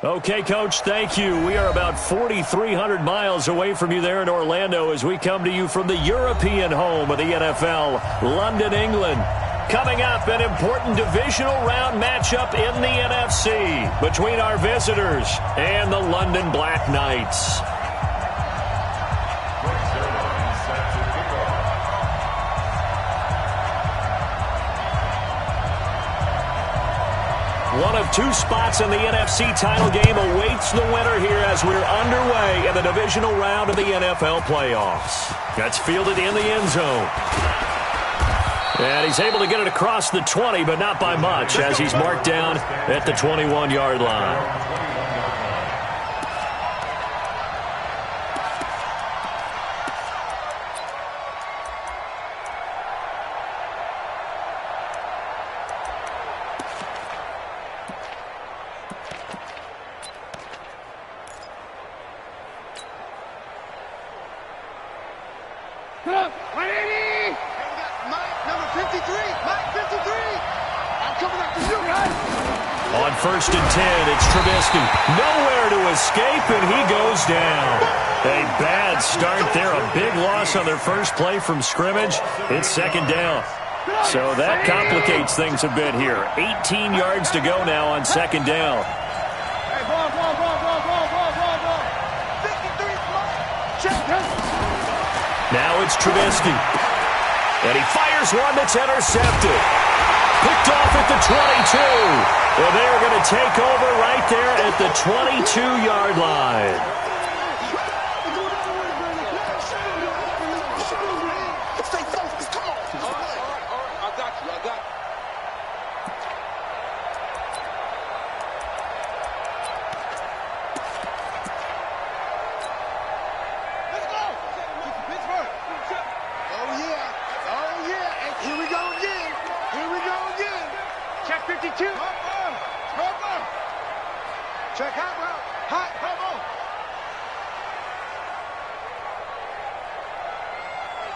Okay, Coach, thank you. We are about 4,300 miles away from you there in Orlando as we come to you from the European home of the NFL, London, England. Coming up, an important divisional round matchup in the NFC between our visitors and the London Black Knights. One of two spots in the NFC title game awaits the winner here as we're underway in the divisional round of the NFL playoffs. That's fielded in the end zone. And he's able to get it across the 20, but not by much as he's marked down at the 21-yard line. On 1st and 10, it's Trubisky. Nowhere to escape, and he goes down. A bad start there. A big loss on their first play from scrimmage. It's 2nd down. So that complicates things a bit here. 18 yards to go now on 2nd down. Now it's Trubisky. And he fires one that's intercepted. Picked off at the 22. Well, they're going to take over right there at the 22-yard line. Check hot route. Hot, come on.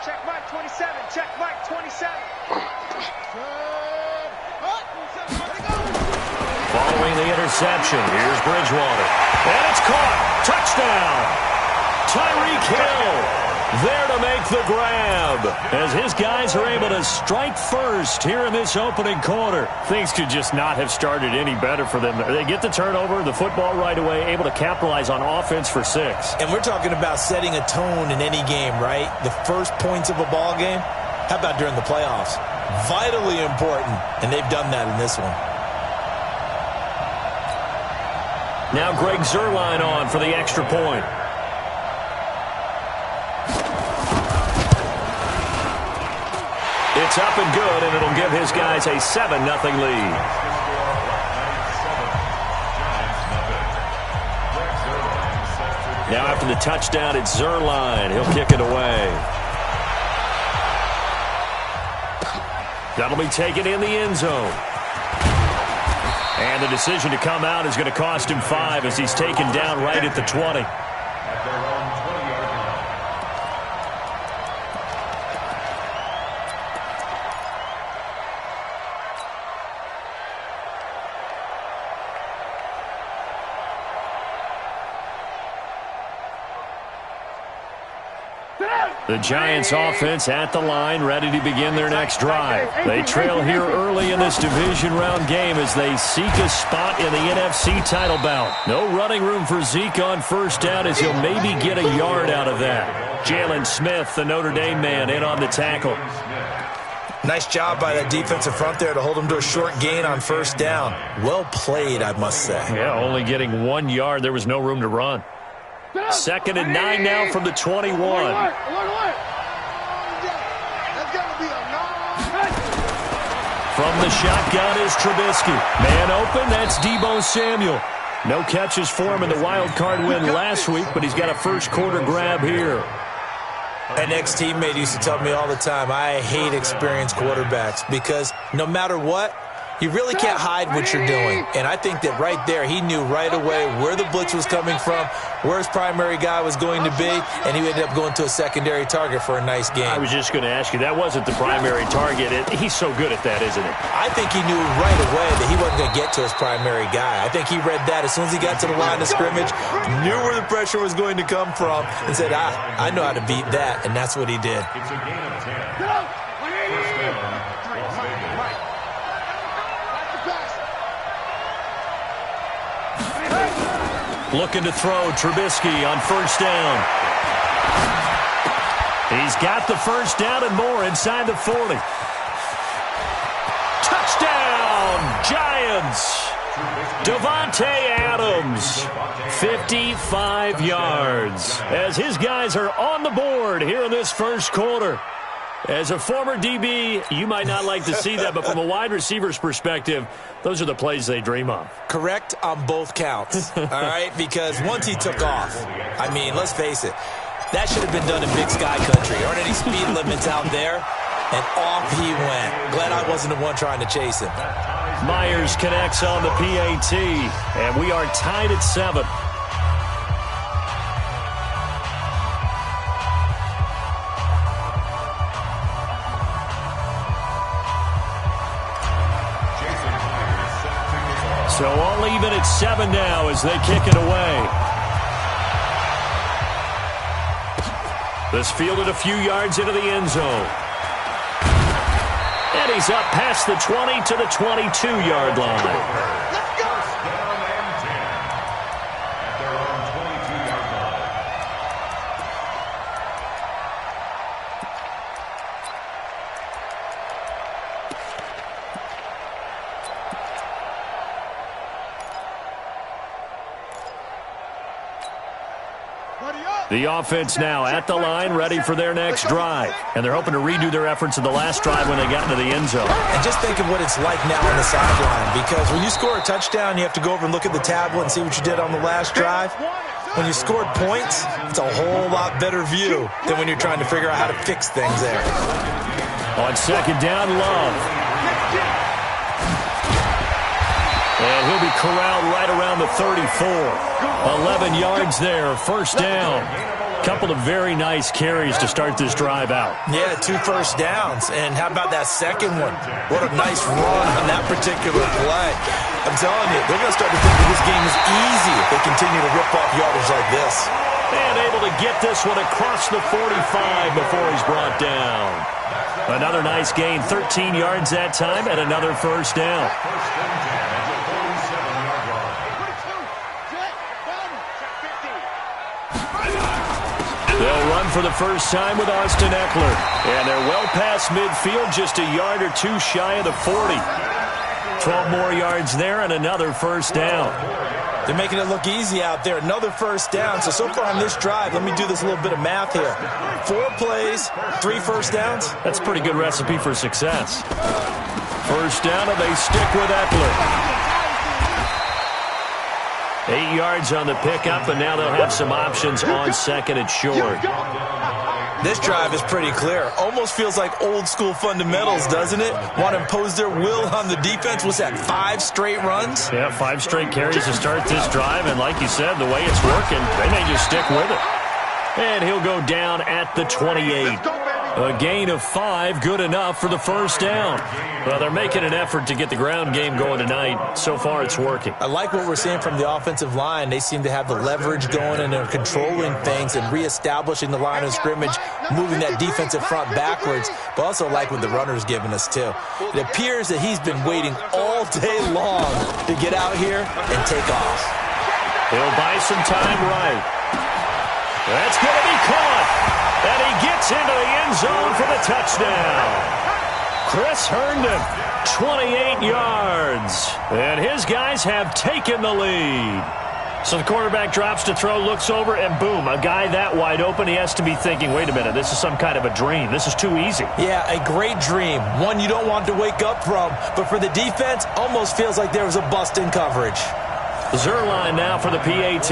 Check Mike 27. Check Mike 27. Following the interception, here's Bridgewater. And it's caught. Touchdown. Tyreek Hill there to make the grab as his guys are able to strike first here in this opening quarter. Things could just not have started any better for them. They get the turnover, the football right away, able to capitalize on offense for 6. And we're talking about setting a tone in any game, right? The first points of a ball game. How about during the playoffs? Vitally important, and they've done that in this one. Now Greg Zuerlein on for the extra point. It's up and good, and it'll give his guys a 7-0 lead. Now after the touchdown, it's Zuerlein. He'll kick it away. That'll be taken in the end zone. And the decision to come out is going to cost him 5 as he's taken down right at the 20. The Giants offense at the line, ready to begin their next drive. They trail here early in this division round game as they seek a spot in the NFC title bout. No running room for Zeke on first down as he'll maybe get a yard out of that. Jalen Smith, the Notre Dame man, in on the tackle. Nice job by that defensive front there to hold him to a short gain on first down. Well played, I must say. Yeah, only getting 1 yard. There was no room to run. 2nd and 9 now from the 21. From the shotgun is Trubisky. Man open, that's Deebo Samuel. No catches for him in the wild card win last week, but he's got a first quarter grab here. An ex-teammate used to tell me all the time, I hate experienced quarterbacks because no matter what, You really can't hide what you're doing. And I think that right there, he knew right away where the blitz was coming from, where his primary guy was going to be, and he ended up going to a secondary target for a nice game. I was just going to ask you, that wasn't the primary target. He's so good at that, isn't he? I think he knew right away that he wasn't going to get to his primary guy. I think he read that as soon as he got to the line of scrimmage, knew where the pressure was going to come from, and said, I know how to beat that, and that's what he did. Looking to throw, Trubisky on first down. He's got the first down and more inside the 40. Touchdown, Giants! Davante Adams, 55 yards, as his guys are on the board here in this first quarter. As a former DB, you might not like to see that, but from a wide receiver's perspective, those are the plays they dream of. Correct on both counts, all right? Because once he took off, I mean, let's face it, that should have been done in Big Sky Country. There aren't any speed limits out there, and off he went. Glad I wasn't the one trying to chase him. Myers connects on the PAT, and we are tied at 7. So all even at 7 now as they kick it away. This fielded a few yards into the end zone. And he's up past the 20 to the 22-yard line. The offense now at the line, ready for their next drive. And they're hoping to redo their efforts in the last drive when they got into the end zone. And just think of what it's like now on the sideline, because when you score a touchdown, you have to go over and look at the tablet and see what you did on the last drive. When you scored points, it's a whole lot better view than when you're trying to figure out how to fix things there. On second down, Love. And he'll be corralled right around the 34. 11 yards there, first down. Couple of very nice carries to start this drive out. Yeah, 2 first downs. And how about that second one? What a nice run on that particular play. I'm telling you, they're going to start to think that this game is easy if they continue to rip off yardage like this. And able to get this one across the 45 before he's brought down. Another nice gain, 13 yards that time, and another first down. They'll run for the first time with Austin Eckler. And they're well past midfield, just a yard or two shy of the 40. 12 more yards there and another first down. They're making it look easy out there. Another first down. So far on this drive, let me do this little bit of math here. 4 plays, 3 first downs. That's a pretty good recipe for success. First down, and they stick with Eckler. 8 yards on the pickup, and now they'll have some options on second and short. This drive is pretty clear. Almost feels like old school fundamentals, doesn't it? Want to impose their will on the defense. What's that, 5 straight runs? Yeah, 5 straight carries to start this drive, and like you said, the way it's working, they may just stick with it. And he'll go down at the 28. A gain of 5, good enough for the first down. Well, they're making an effort to get the ground game going tonight. So far, it's working. I like what we're seeing from the offensive line. They seem to have the leverage going, and they're controlling things and reestablishing the line of scrimmage, moving that defensive front backwards, but also like what the runner's giving us, too. It appears that he's been waiting all day long to get out here and take off. He'll buy some time right. That's going to be caught. And he gets into the end zone for the touchdown. Chris Herndon, 28 yards. And his guys have taken the lead. So the quarterback drops to throw, looks over, and boom, a guy that wide open, he has to be thinking, wait a minute, this is some kind of a dream. This is too easy. Yeah, a great dream. One you don't want to wake up from. But for the defense, almost feels like there was a bust in coverage. Zerline now for the PAT.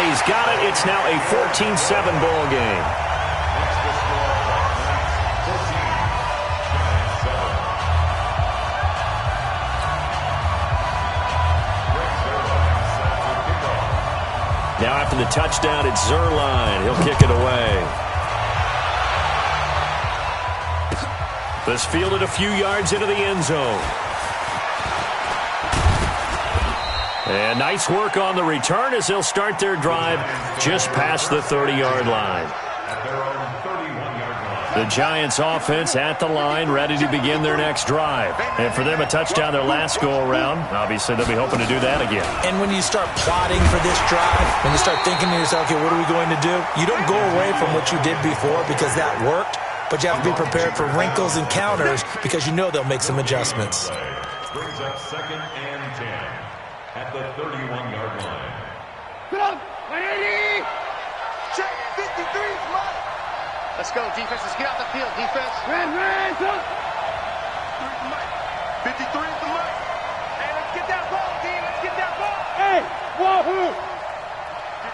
He's got it. It's now a 14-7 ball game. after the touchdown at Zerline. He'll kick it away. This fielded a few yards into the end zone. And nice work on the return as they'll start their drive just past the 30-yard line. The Giants offense at the line, ready to begin their next drive. And for them, a touchdown their last go-around. Obviously, they'll be hoping to do that again. And when you start plotting for this drive, when you start thinking to yourself, okay, what are we going to do? You don't go away from what you did before because that worked, but you have to be prepared for wrinkles and counters because you know they'll make some adjustments. Brings up 2nd and 10 at the 31-yard line. Get up! 180! Check 53's Mike! Let's go, defense. Let's get out the field, defense. Red, up! 53's the Mike. 53's the Mike. Hey, let's get that ball, team. Let's get that ball. Hey, wahoo!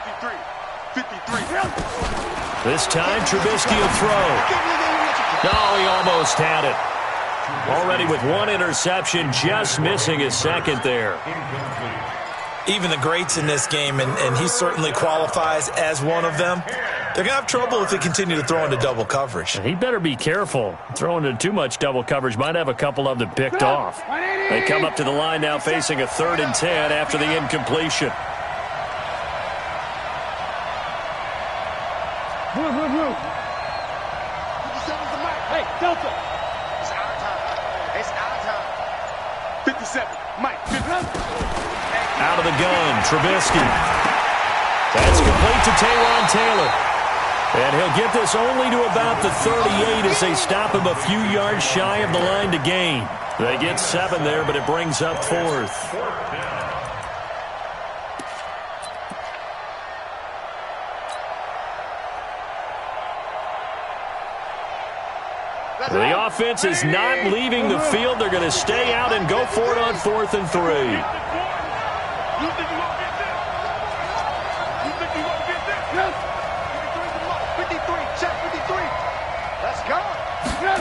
53. This time, Trubisky will throw. No, he almost had it. Already with one interception, just missing his second there. Even the greats in this game, and he certainly qualifies as one of them, they're going to have trouble if they continue to throw into double coverage. He better be careful. Throwing into too much double coverage might have a couple of them picked off. They come up to the line now facing a 3rd and 10 after the incompletion. Move. 57's the Mike. Hey, Delta. It's our time. It's our time. 57, Mike. 50. Out of the gun, Trubisky. That's complete to Taywan Taylor. And he'll get this only to about the 38 as they stop him a few yards shy of the line to gain. They get 7 there, but it brings up 4th. The offense is not leaving the field. They're going to stay out and go for it on 4th and 3. You think you won't get this? You think you won't get this? Yes. 53's the Mike. 53. Check 53. Let's go. Yes.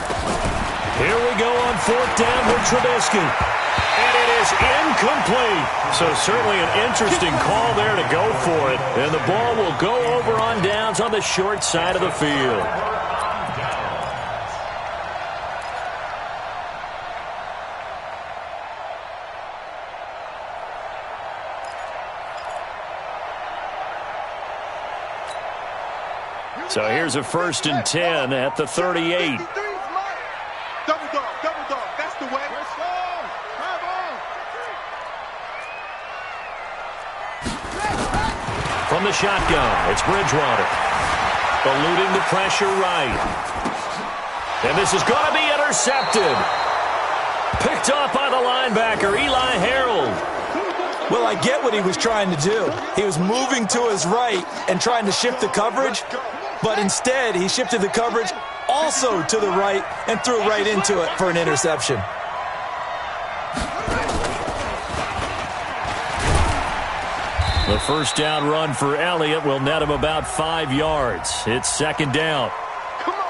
Here we go on 4th down with Trubisky. And it is incomplete. So certainly an interesting call there to go for it. And the ball will go over on downs on the short side of the field. So here's a 1st and 10 at the 38. Double dog. That's the way. From the shotgun, it's Bridgewater. Eluding the pressure right. And this is going to be intercepted. Picked off by the linebacker, Eli Harold. Well, I get what he was trying to do. He was moving to his right and trying to shift the coverage, but instead he shifted the coverage also to the right and threw right into it for an interception. The 1st down run for Elliott will net him about 5 yards. It's 2nd down.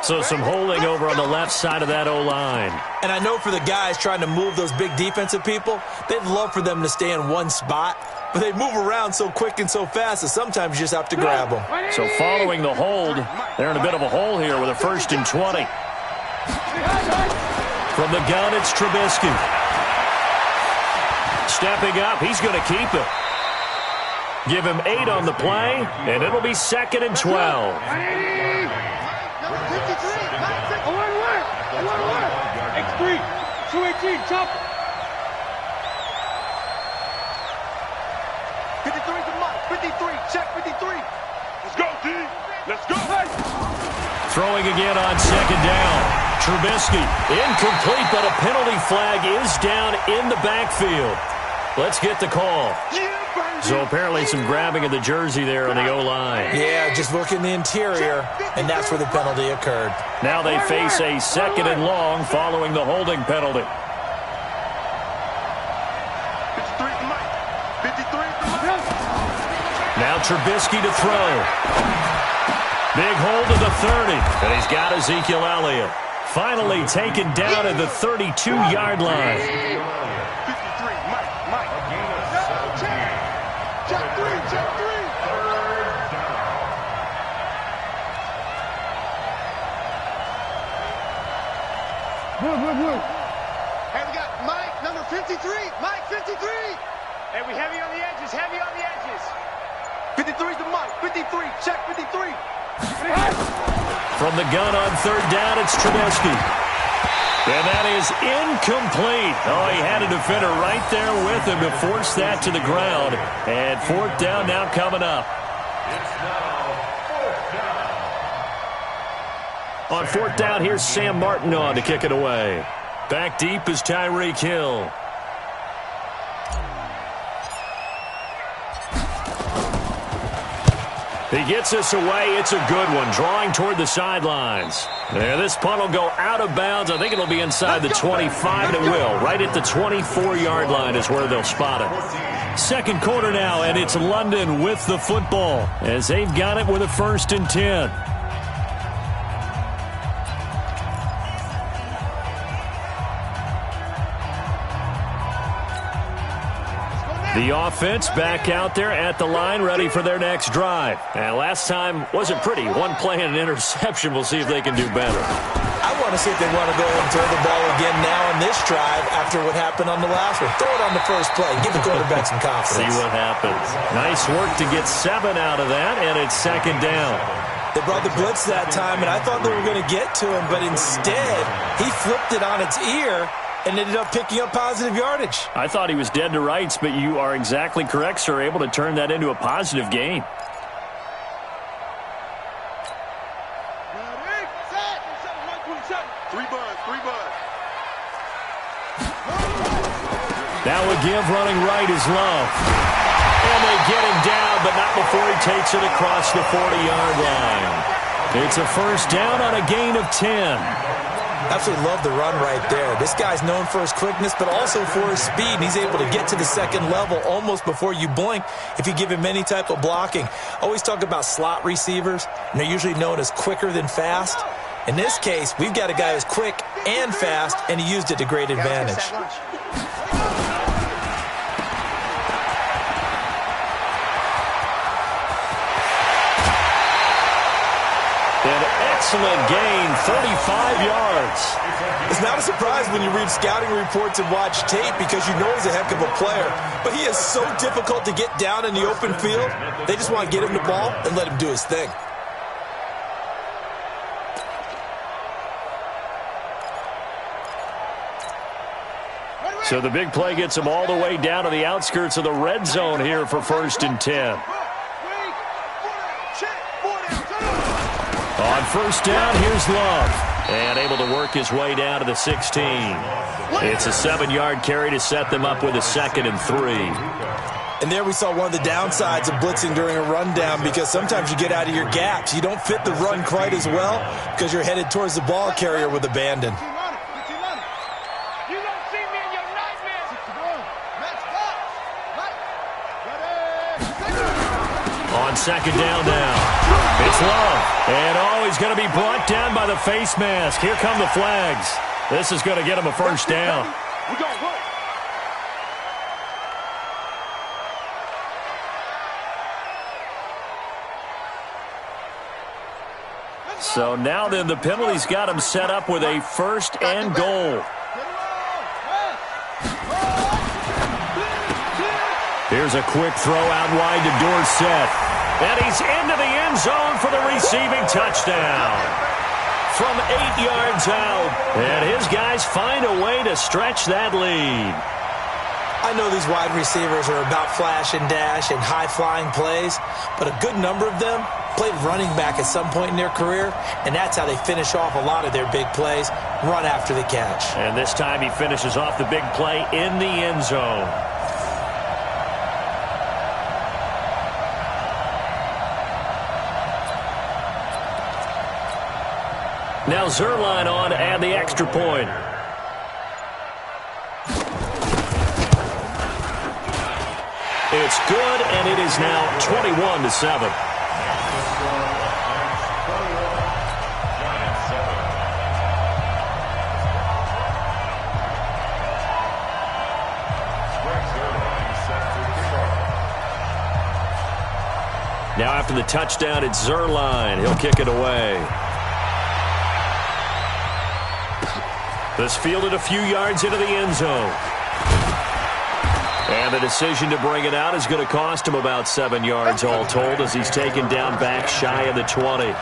So some holding over on the left side of that O-line. And I know for the guys trying to move those big defensive people, they'd love for them to stay in one spot, but they move around so quick and so fast that sometimes you just have to grab them. So following the hold, they're in a bit of a hole here with a 1st and 20. From the gun, it's Trubisky. Stepping up, he's going to keep it. Give him 8 on the play, and it'll be 2nd and 12. X3, 218, chop. 53's the Mike. 53, check 53. Let's go, D. Let's go. Throwing again on 2nd down. Trubisky, incomplete, but a penalty flag is down in the backfield. Let's get the call. So apparently some grabbing of the jersey there on the O-line. Yeah, just look in the interior, and that's where the penalty occurred. Now they face a 2nd and long following the holding penalty. 53's the Mike. 53's the Mike. Now Trubisky to throw. Big hold to the 30, and he's got Ezekiel Elliott. Finally taken down at the 32-yard line. Hey, we got Mike, number 53. Mike, 53. Hey, we heavy on the edges, heavy on the edges. 53's the Mike. 53. Check 53. From the gun on third down, it's Trubisky. And that is incomplete. Oh, he had a defender right there with him to force that to the ground. And fourth down now coming up. It's now fourth down. On fourth down, here's Sam Martin on to kick it away. Back deep is Tyreek Hill. He gets us away. It's a good one, drawing toward the sidelines. There, this punt will go out of bounds. I think it'll be inside the 25, and it will. Right at the 24-yard line is where they'll spot it. Second quarter now, and it's London with the football as they've got it with a 1st and 10. The offense back out there at the line, ready for their next drive. And last time wasn't pretty. One play and an interception. We'll see if they can do better. I want to see if they want to go and throw the ball again now on this drive after what happened on the last one. Throw it on the first play. Give the quarterback some confidence. See what happens. Nice work to get 7 out of that, and it's second down. They brought the blitz that time, and I thought they were going to get to him, but instead he flipped it on its ear and ended up picking up positive yardage. I thought he was dead to rights, but you are exactly correct, sir. Able to turn that into a positive gain. Now a give running right is Love. And they get him down, but not before he takes it across the 40-yard line. It's a first down on a gain of 10. Absolutely love the run right there. This guy's known for his quickness, but also for his speed. And he's able to get to the second level almost before you blink if you give him any type of blocking. Always talk about slot receivers, and they're usually known as quicker than fast. In this case, we've got a guy who's quick and fast, and he used it to great advantage. Excellent gain, 35 yards. It's not a surprise when you read scouting reports and watch tape because you know he's a heck of a player. But he is so difficult to get down in the open field. They just want to get him the ball and let him do his thing. So the big play gets him all the way down to the outskirts of the red zone here for 1st and 10. On first down, here's Love. And able to work his way down to the 16. It's a 7-yard carry to set them up with a 2nd and 3. And there we saw one of the downsides of blitzing during a rundown because sometimes you get out of your gaps. You don't fit the run quite as well because you're headed towards the ball carrier with abandon. On second down now. It's Love. And he's going to be brought down by the face mask. Here come the flags. This is going to get him a first down. So now then the penalty's got him set up with a 1st and goal. Here's a quick throw out wide to Dorsett. And he's into the end zone for the receiving touchdown. From 8 yards out. And his guys find a way to stretch that lead. I know these wide receivers are about flash and dash and high-flying plays, but a good number of them played running back at some point in their career, and that's how they finish off a lot of their big plays, run after the catch. And this time he finishes off the big play in the end zone. Now Zerline on to add the extra point. It's good, and it is now 21-7. Now after the touchdown, it's Zerline. He'll kick it away. This fielded a few yards into the end zone. And the decision to bring it out is going to cost him about 7 yards all told as he's taken down back shy of the 20.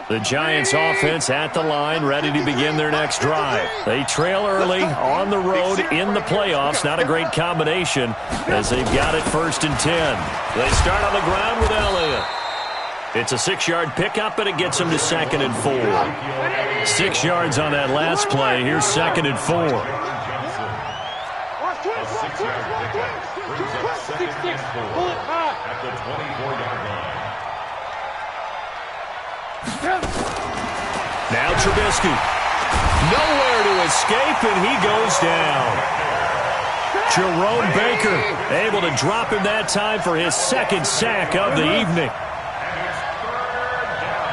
The Giants offense at the line, ready to begin their next drive. They trail early on the road in the playoffs. Not a great combination as they've got it 1st and 10. They start on the ground with Elliott. It's a 6-yard pickup, and it gets them to 2nd and 4. 6 yards on that last play. Here's 2nd and 4. A 6-yard pickup brings up 2nd and 4 at the 24-yard line. Now Trubisky. Nowhere to escape, and he goes down. Jerome Baker able to drop him that time for his 2nd sack of the evening. And it's 3rd down.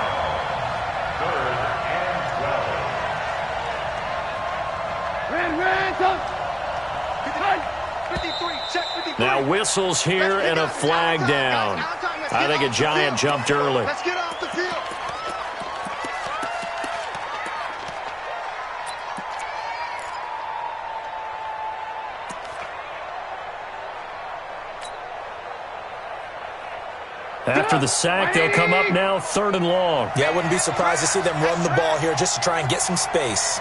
3rd and 12. 53, check 53. Now whistles here and a flag down. I think a Giant jumped early. Let's get off the field. After the sack, they'll come up now 3rd and long. Yeah, I wouldn't be surprised to see them run the ball here just to try and get some space.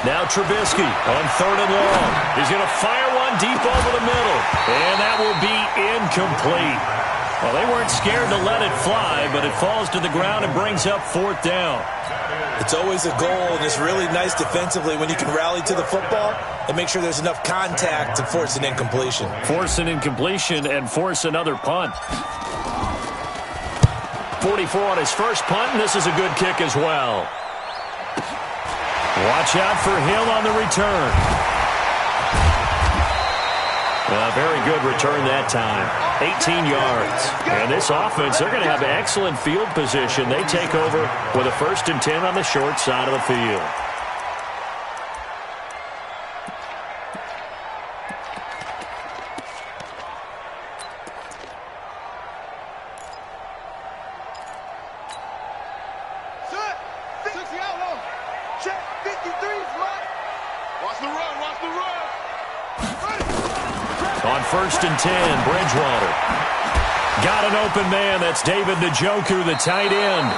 Now Trubisky on 3rd and long. He's going to fire one deep over the middle. And that will be incomplete. Well, they weren't scared to let it fly, but it falls to the ground and brings up 4th down. It's always a goal, and it's really nice defensively when you can rally to the football and make sure there's enough contact to force an incompletion. Force an incompletion and force another punt. 44 on his first punt, and this is a good kick as well. Watch out for Hill on the return. A very good return that time. 18 yards. And this offense, they're going to have excellent field position. They take over with a 1st and 10 on the short side of the field. Check 53, watch the run, watch the run. On 1st and 10, Bridgewater. Got an open man. That's David Njoku, the tight end.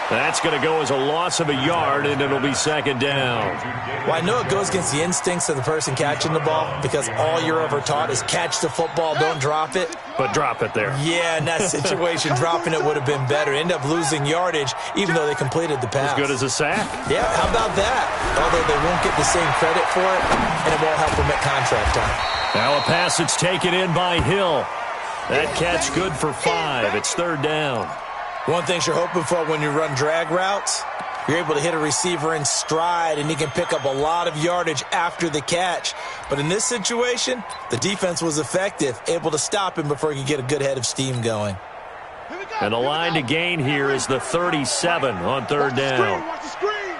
That's going to go as a loss of a yard, and it'll be 2nd down. Well, I know it goes against the instincts of the person catching the ball because all you're ever taught is catch the football, don't drop it. But drop it there. Yeah, in that situation, dropping it would have been better. End up losing yardage, even though they completed the pass. As good as a sack. Yeah, how about that? Although they won't get the same credit for it, and it won't help them at contract time. Now a pass that's taken in by Hill. That catch good for 5. It's 3rd down. One thing you're hoping for when you run drag routes, you're able to hit a receiver in stride, and he can pick up a lot of yardage after the catch. But in this situation, the defense was effective, able to stop him before he could get a good head of steam going. And the line to gain here is the 37 on 3rd down. Watch the screen.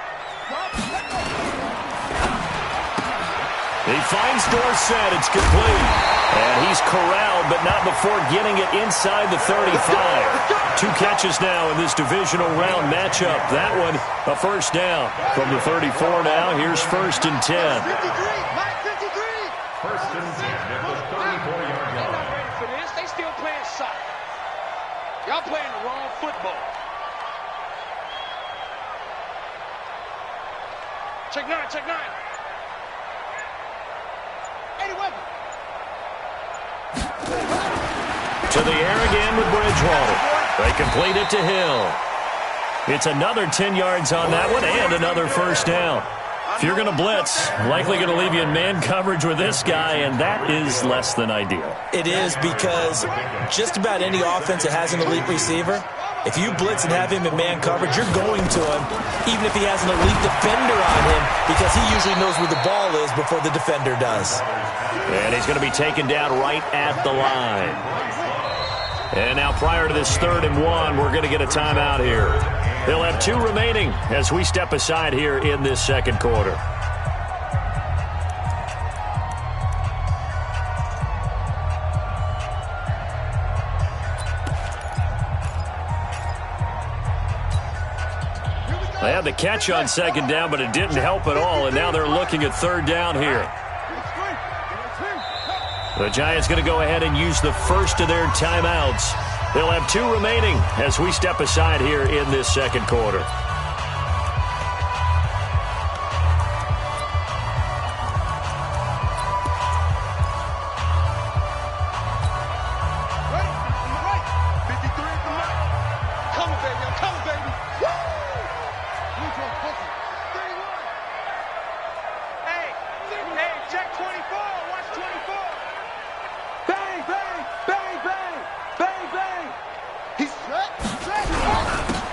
He finds Dorsett. It's complete. And he's corralled, but not before getting it inside the 35. 2 catches now in this divisional round matchup. That one, a 1st down. From the 34 now, here's 1st and 10. 53, Mike 53. 1st and 10 at the 34-yard line. For this, they still playing soccer. Y'all playing the wrong football. Check 9, check 9. 80 weapon. To the air again with Bridgewater. They complete it to Hill. It's another 10 yards on that one and another 1st down. If you're going to blitz, likely going to leave you in man coverage with this guy, and that is less than ideal. It is because just about any offense that has an elite receiver, if you blitz and have him in man coverage, you're going to him, even if he has an elite defender on him, because he usually knows where the ball is before the defender does. And he's going to be taken down right at the line. And now prior to this 3rd and 1, we're going to get a timeout here. They'll have 2 remaining as we step aside here in this second quarter. They had the catch on 2nd down, but it didn't help at all, and now they're looking at 3rd down here. The Giants going to go ahead and use the first of their timeouts. They'll have 2 remaining as we step aside here in this second quarter.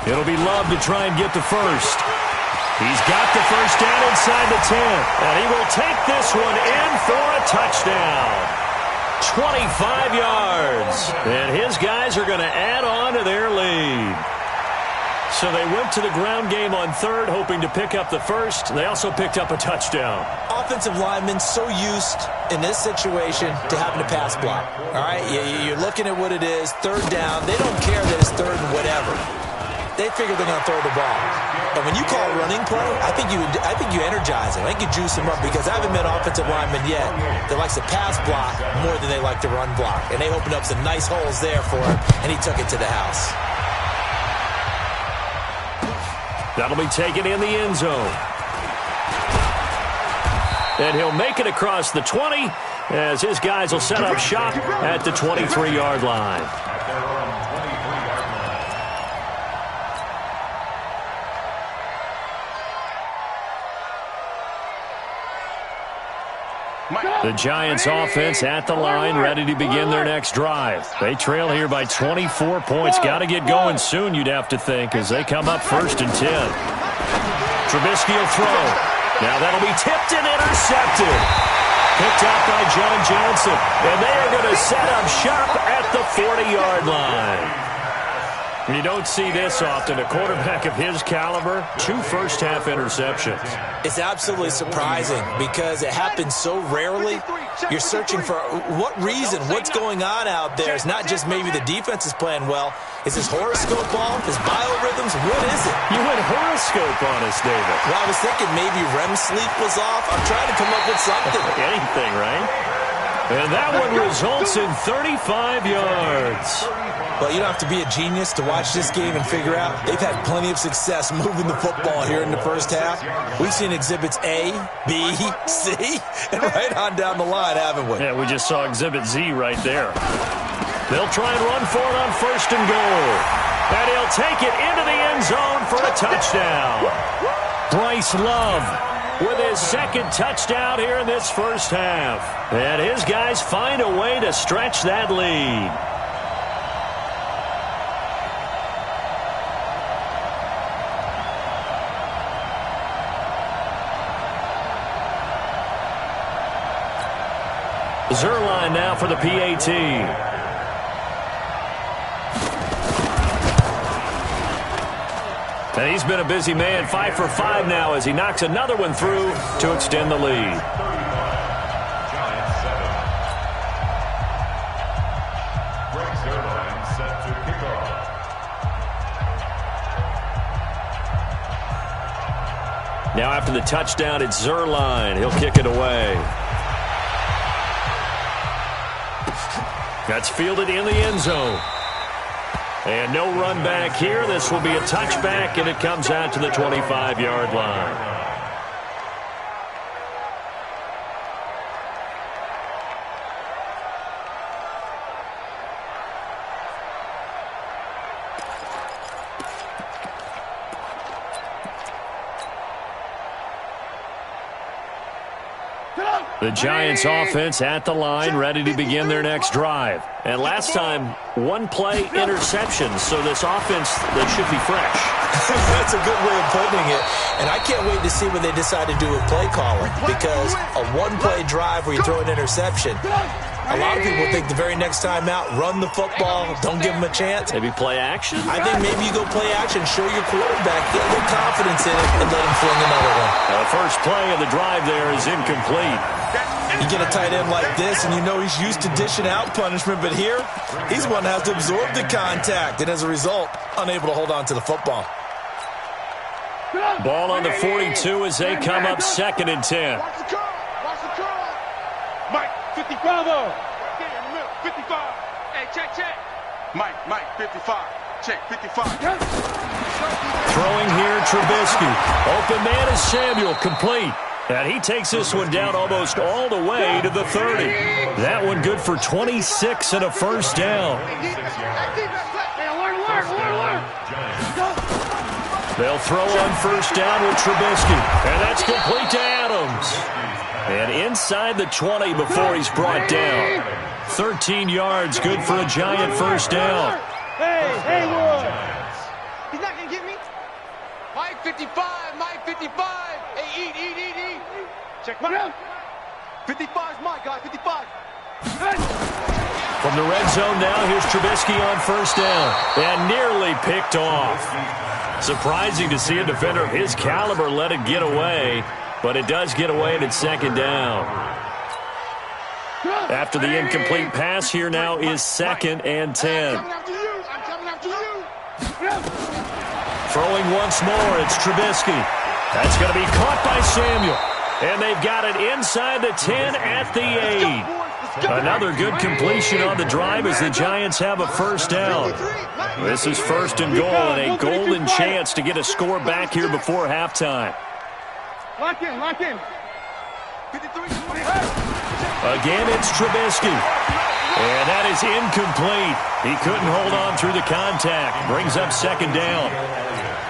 It'll be Love to try and get the first. He's got the first down inside the 10. And he will take this one in for a touchdown. 25 yards. And his guys are going to add on to their lead. So they went to the ground game on 3rd, hoping to pick up the first. They also picked up a touchdown. Offensive linemen so used in this situation to having to pass block. All right, you're looking at what it is, 3rd down. They don't care that it's 3rd and whatever. They figure they're going to throw the ball. And when you call a running play, I think you energize them. I think you juice them up because I haven't met an offensive lineman yet that likes to pass block more than they like to run block. And they opened up some nice holes there for him, and he took it to the house. That'll be taken in the end zone. And he'll make it across the 20 as his guys will set up shop at the 23-yard line. The Giants offense at the line, ready to begin their next drive. They trail here by 24 points. Got to get going soon, you'd have to think, as they come up 1st and 10. Trubisky will throw. Now that'll be tipped and intercepted. Picked up by John Johnson. And they are going to set up shop at the 40-yard line. You don't see this often. A quarterback of his caliber, 2 first-half interceptions. It's absolutely surprising because it happens so rarely. You're searching for what reason, what's going on out there. It's not just maybe the defense is playing well. Is this horoscope ball? Is biorhythms? What is it? You went horoscope on us, David. Well, I was thinking maybe REM sleep was off. I'm trying to come up with something. Anything, right? And that one results in 35 yards. Well, you don't have to be a genius to watch this game and figure out they've had plenty of success moving the football here in the first half. We've seen exhibits A, B, C, and right on down the line, haven't we? Yeah, we just saw exhibit Z right there. They'll try and run for it on 1st and goal. And he'll take it into the end zone for a touchdown. Bryce Love with his 2nd touchdown here in this first half. And his guys find a way to stretch that lead. Zerline now for the PAT. And he's been a busy man, 5 for 5 now as he knocks another one through to extend the lead. Now after the touchdown, it's Zerline. He'll kick it away. That's fielded in the end zone. And no run back here. This will be a touchback, and it comes out to the 25-yard line. The Giants offense at the line, ready to begin their next drive. And last time, 1-play interception, so this offense, they should be fresh. That's a good way of putting it. And I can't wait to see what they decide to do with play calling, because a 1-play drive where you throw an interception, A lot of people think the very next time out, run the football, don't give him a chance. Maybe play action? I think maybe you go play action, show your quarterback, get a little confidence in it, and let him fling another one. The first play of the drive there is incomplete. You get a tight end like this, and you know he's used to dishing out punishment, but here, he's one that has to absorb the contact, and as a result, unable to hold on to the football. Ball on the 42 as they come up 2nd and 10. Watch the curl. Watch the curl. Mike, 55. Right there in the middle. 55. Hey, check. Mike, 55. Check, 55. Throwing here, Trubisky. Open man is Samuel, complete. And he takes this one down almost all the way to the 30. That one good for 26 and a first down. They'll throw on first down with Trubisky. And that's complete to Adams. And inside the 20 before he's brought down. 13 yards, good for a giant first down. Hey, Wood. He's not going to get me. Mike 55. Mike 55. Hey, eat. Check Mike. 55 is Mike, guys. 55. From the red zone now, here's Trubisky on first down. And nearly picked off. Surprising to see a defender of his caliber let it get away, but it does get away and it's second down. After the incomplete pass, here now is 2nd and 10. I'm coming after you. Throwing once more, it's Trubisky. That's going to be caught by Samuel. And they've got it inside the 10 at the 8. Another good completion on the drive as the Giants have a first down. This is 1st and goal and a golden chance to get a score back here before halftime. Lock in. 53. Again, it's Trubisky. And that is incomplete. He couldn't hold on through the contact. Brings up 2nd down.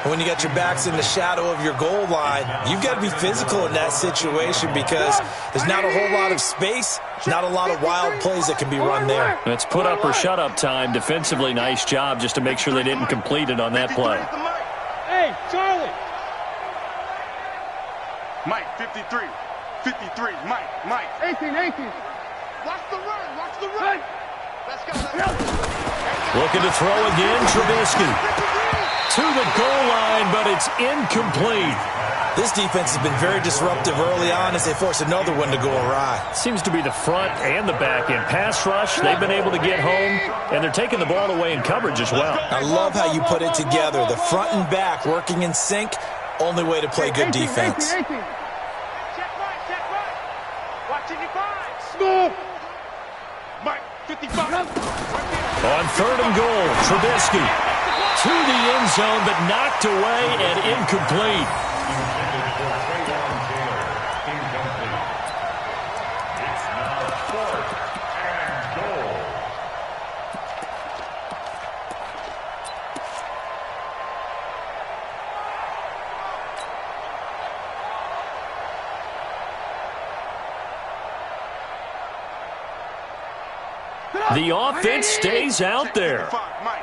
When you got your backs in the shadow of your goal line, you've got to be physical in that situation because there's not a whole lot of space, not a lot of wild plays that can be run there. It's put up or shut up time. Defensively, nice job just to make sure they didn't complete it on that play. Hey, Charlie. Mike, 53. 53. Mike. 18. Watch the run. Let's go. Looking to throw again, Trubisky. To the goal line, but it's incomplete. This defense has been very disruptive early on as they force another one to go awry. Seems to be the front and the back end. Pass rush, they've been able to get home, and they're taking the ball away in coverage as well. I love how you put it together. The front and back working in sync, only way to play good defense. 18. Check right. Watch 55. Smooth. Mike, 55. On 3rd and goal, Trubisky. To the end zone, but knocked away and incomplete. It's now 4th and goal. The offense stays out there.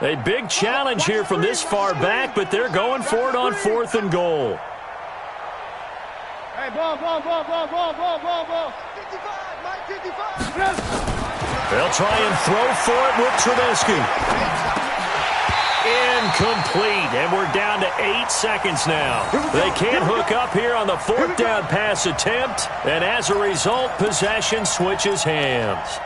A big challenge here from this far back, but they're going for it on 4th and goal. Hey, ball. 55. Mike, 55. They'll try and throw for it with Trubisky. Incomplete, and we're down to 8 seconds now. They can't hook up here on the 4th down pass attempt, and as a result, possession switches hands.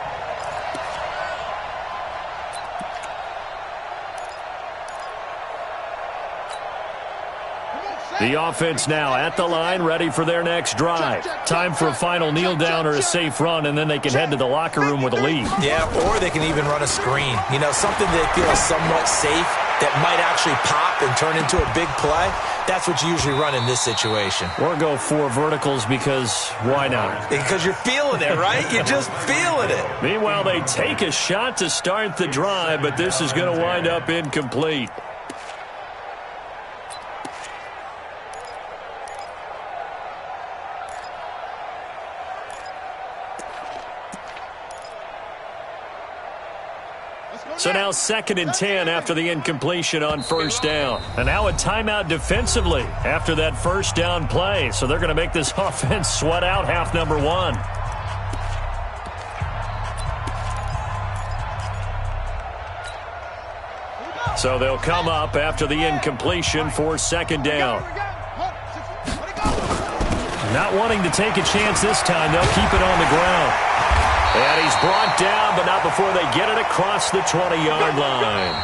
The offense now at the line, ready for their next drive. Time for a final kneel down or a safe run, and then they can head to the locker room with a lead. Yeah, or they can even run a screen. You know, something they feel is somewhat safe that might actually pop and turn into a big play. That's what you usually run in this situation. Or go 4 verticals because why not? Because you're feeling it, right? You're just feeling it. Meanwhile, they take a shot to start the drive, but this is going to wind up incomplete. So now 2nd and 10 after the incompletion on first down. And now a timeout defensively after that first down play. So they're going to make this offense sweat out half number 1. So they'll come up after the incompletion for second down. Not wanting to take a chance this time, they'll keep it on the ground. And he's brought down, but not before they get it across the 20-yard line.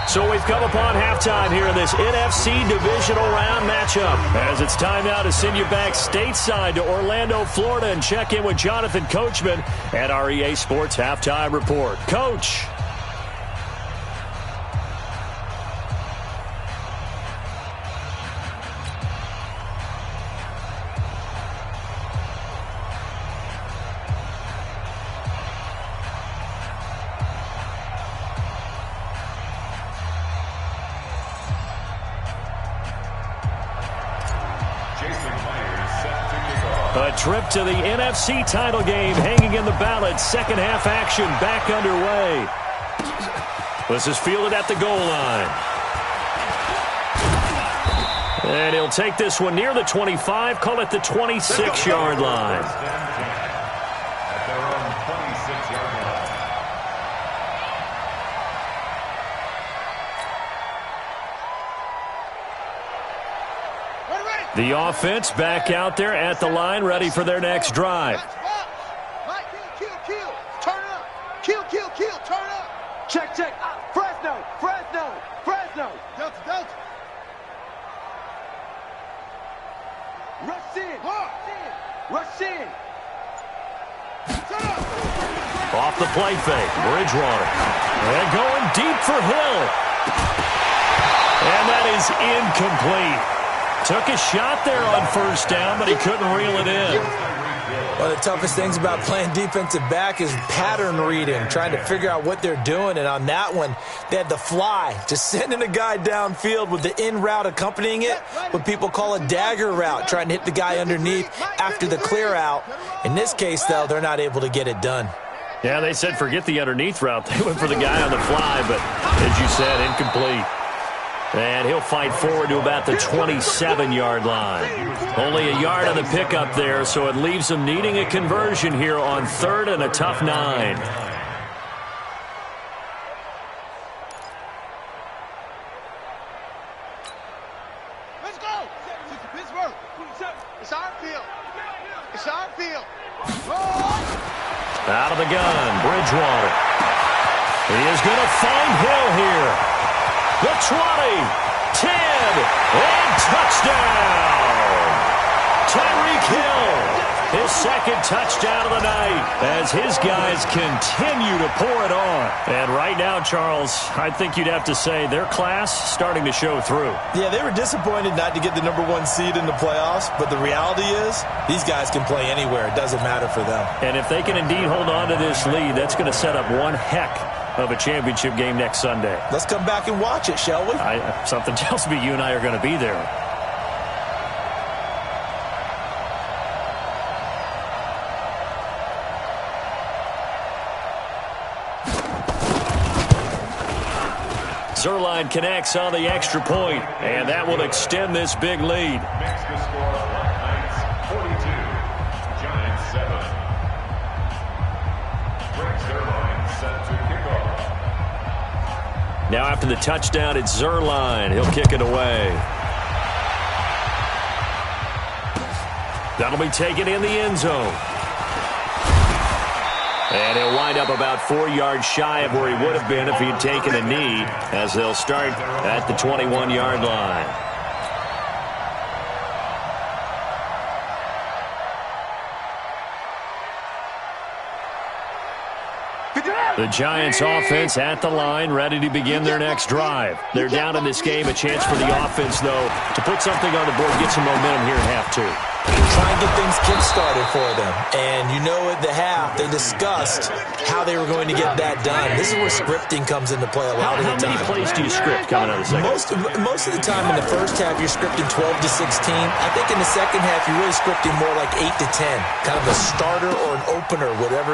So we've come upon halftime here in this NFC Divisional Round matchup. As it's time now to send you back stateside to Orlando, Florida, and check in with Jonathan Coachman at our EA Sports Halftime Report. Coach. A trip to the NFC title game hanging in the balance. Second half action back underway. This is fielded at the goal line. And he'll take this one near the 25, call it the 26-yard line. At their own 26-yard line. The offense back out there at the line, ready for their next drive. Kill. Turn up. Kill. Turn up. Check. Fresno. Delta. Rush in. Off the play fake, Bridgewater. And going deep for Hill. And that is incomplete. Took a shot there on first down, but he couldn't reel it in. One of the toughest things about playing defensive back is pattern reading, trying to figure out what they're doing. And on that one, they had the fly, just sending a guy downfield with the in route accompanying it, what people call a dagger route, trying to hit the guy underneath after the clear out. In this case, though, they're not able to get it done. Yeah, they said forget the underneath route. They went for the guy on the fly, but as you said, incomplete. And he'll fight forward to about the 27-yard line. Only a yard on the pickup there, so it leaves them needing a conversion here on third and a tough 9. Let's go. Pittsburgh. It's our field. Out of the gun, Bridgewater. He is going to find Hill here. The 20, 10, and touchdown! Tyreek Hill, his second touchdown of the night as his guys continue to pour it on. And right now, Charles, I think you'd have to say their class starting to show through. Yeah, they were disappointed not to get the #1 seed in the playoffs, but the reality is these guys can play anywhere. It doesn't matter for them. And if they can indeed hold on to this lead, that's going to set up one heck of a championship game next Sunday. Let's come back and watch it, shall we? Something tells me you and I are going to be there. Zerline connects on the extra point, and that will extend this big lead. Makes the score Knights 42, Giants 7. Brings their line set to kick off. Now after the touchdown, it's Zerline. He'll kick it away. That'll be taken in the end zone. And he'll wind up about 4 yards shy of where he would have been if he had taken a knee, as they'll start at the 21-yard line. The Giants offense at the line, ready to begin their next drive. They're down in this game. A chance for the offense, though, to put something on the board, get some momentum here in half 2. Try and get things kick-started for them. And you know at the half, they discussed how they were going to get that done. This is where scripting comes into play a lot of the time. How many plays do you script coming out of the second? Most of the time in the first half, you're scripting 12 to 16. I think in the second half, you're really scripting more like 8 to 10. Kind of a starter or an opener, whatever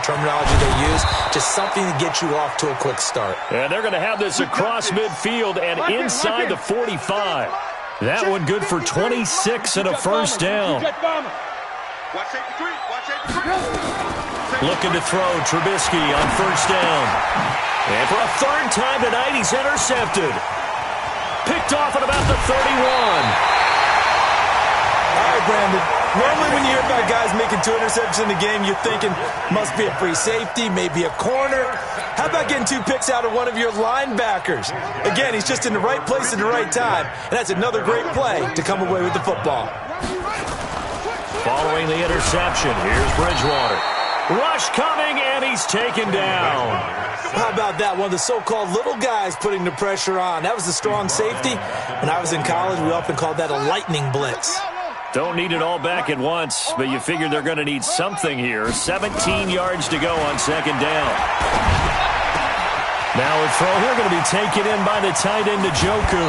terminology they use. Just something to get you off to a quick start. And they're going to have this across midfield and inside the 45. That one good for 26 and a first down. Watch 83. Looking to throw, Trubisky on first down. And for a third time tonight, he's intercepted. Picked off at about the 31. All right, Brandon. Normally when you hear about guys making 2 interceptions in the game, you're thinking must be a free safety, maybe a corner. How about getting 2 picks out of one of your linebackers? Again, he's just in the right place at the right time, and that's another great play to come away with the football. Following the interception, here's Bridgewater. Rush coming, and he's taken down. How about that? One of the so-called little guys putting the pressure on. That was the strong safety. When I was in college, we often called that a lightning blitz. Don't need it all back at once, but you figure they're going to need something here. 17 yards to go on second down. Now a throw here going to be taken in by the tight end, Njoku.